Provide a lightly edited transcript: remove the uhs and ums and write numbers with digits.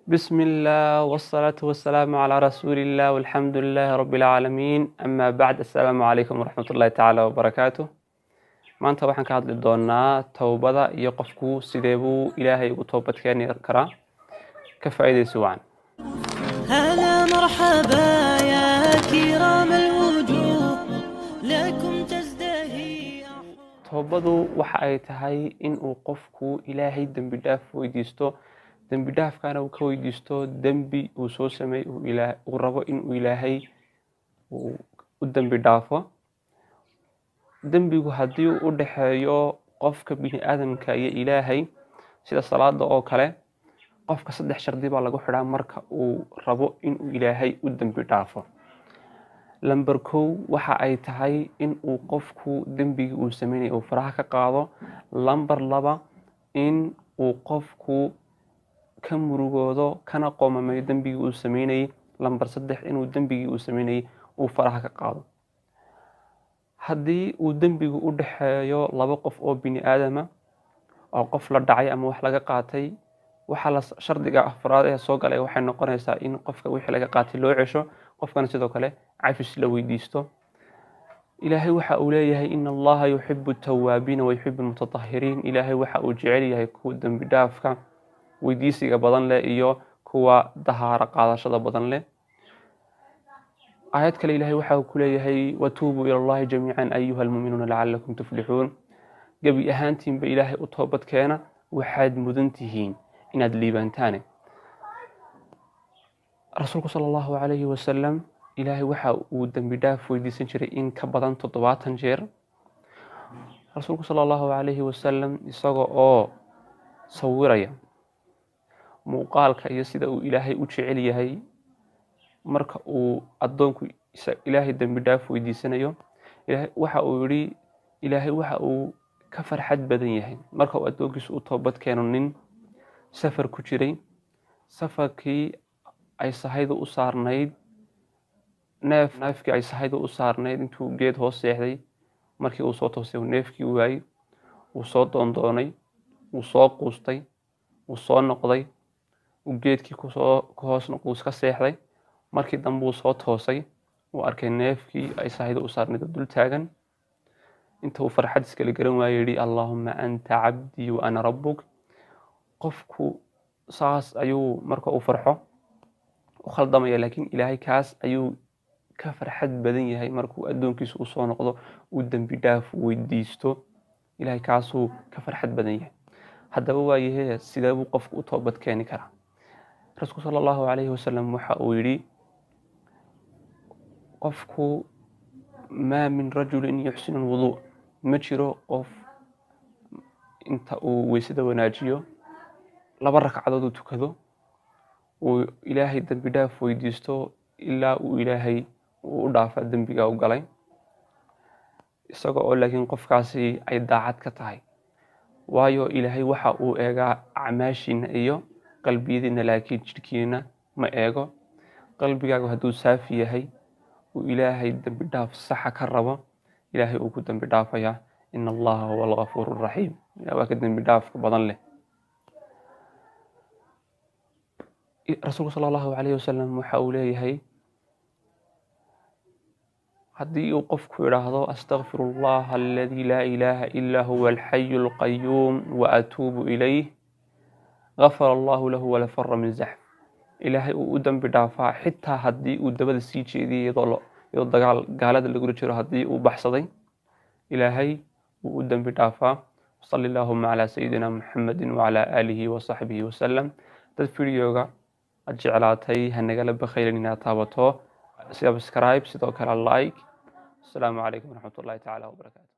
بسم الله والصلاة والسلام على رسول الله والحمد لله رب العالمين أما بعد السلام عليكم ورحمة الله تعالى وبركاته maanta waxaan ka hadli doonaa tawbada iyo qofku sidee buu ilaahay ugu toobad keeni karaa ka faa'iideyso wacan هلا مرحبا يا كرام الوجوه لكم تزدهي tawbadu waxa ay tahay in uu qofku ilaahay dambi dhaaf weydiisto dambi dhaafkana uu ka weydiisto dambi uu soo sameeyay uu rabo in uu ilaahay u dambi dhaafo dambigu haddii uu u dhaxeeyo qofka bini aadamka iyo ilaahay sida salaada oo kale qofka 3 shardi baa lagu xidhaa marka uu rabo in uu ilaahay u dambi dhaafo lambar 1 waxa ay tahay in uu qofku dambiga uu sameeyay uu faraha ka qaado lambar 2 in uu qofku ka murugoodo kana qoomamay dambiga uu sameeyay lambar 3 inuu dambiga uu sameeyay uu faraha ka qaado haddii uu dambigu u dhaxeeyo laba qof oo bini aadama oo qof la dhacay ama wax laga qaatay waxa la shardiga afraad ee soo galay waxay noqonaysaa in qofka wixii laga qaatay loo cesho qofkana sidoo kale cafis la weydiisto ilaahay waxa uu leeyahay in allaha yuhibbu at-tawwabin wa yuhibbu al-mutatahhirin ilaahay waxa uu jecel yahay kuwa dambi dhaafka weydiisiga badan leh iyo kuwa dahaara qaadashada badan leh آيات كلا إلهي وحاو كليهي وتوبوا إلى الله جميعا أيها المؤمنون لعلكم تفلحون قبي أهانتين بإلهي أطوبت كينا وحاد مدنتهين إن أدليبان تاني رسولك صلى الله عليه وسلم إلهي وحاو ودن بداف ويديسن شري إن كبضان تطباتن جير رسولك صلى الله عليه وسلم يساقو صوريا موقالك يسيدا إلهي أتشعليهي marka uu adoonku ilaahay dambi dhaaf weydiisanayo ilaahay waxa uu yiri ilaahay waxa uu ka farxad badan yahay marka uu adoonkiisu u toobad keeno nin safar ku jiray safarkii ay sahayda u saarnayd neefkii ay sahayda u saarnayd intuu geed hoos seexday markii uu soo toosay neefkii waayay uu soo doondoonay uu soo quustay uu soo noqday uu geedkii ku hoos noqday ka seexday markii dambe uu soo toosay uu arkay neefkii ay sahayda u saarnayd dul taagan inta uu farxad iska garan waayay yiri allahumma anta abdi wa ana rabbuk qofku saas ayuu marka uu farxo u khaldamaya laakiin ilaahay kaas ayuu ka farxad badan yahay markuu adoonkiisu u soo noqdo uu dambi dhaaf weydiisto ilaahay kaasuu ka farxad badan yahay haddaba waayahay sidee buu qofku u toobad keeni karaa rasuulku sallallahu alayhi wasallam waxa uu yiri qofku ما من رجل يحسن الوضوء ما jiro qof inta uu weysada wanaajiyo laba rakacadood uu tukado uu ilaahay dambi dhaaf weydiisto ilaa uu ilaahay u dhaafa dambiga uu galay isagoo laakiin qofkaasi ay daacad ka tahay waayo ilaahay waxa uu eegaa acmaashiina iyo qalbiyadiina laakiin jidhkiina ma eego qalbigaagu hadduu saafi yahay وإلهي دمbi dhaaf saxa ka rabo ilaahay uu ku dambi dhaafaya in allaha huwa al-ghafurur rahim waa ka dambi dhaaf badan leh rasuulku sallallahu alayhi wasallam waxa uu leeyahay hadii uu qofku yiraahdo astaghfirullah alladhi la ilaha illa huwa al-hayyul qayyum wa atubu ilayhi ghafara allahu lahu wa la farra min zahf ilaahay uu dambi dhaafaa xitaa hadii uu dabada sii jeediyay iyadoo dagaal gaalada lagu jiro hadii uu baxsaday ilaahay uu dambi dhaafaa sallallahu ala sayidina muhammadin wa ala alihi wa sahbihi wa sallam dad fiidiyooga ajeclaatay hanaga la bakhaylina taabato subscribe sidoo kale like assalamu alaykum wa rahmatullahi ta'ala wa barakatuh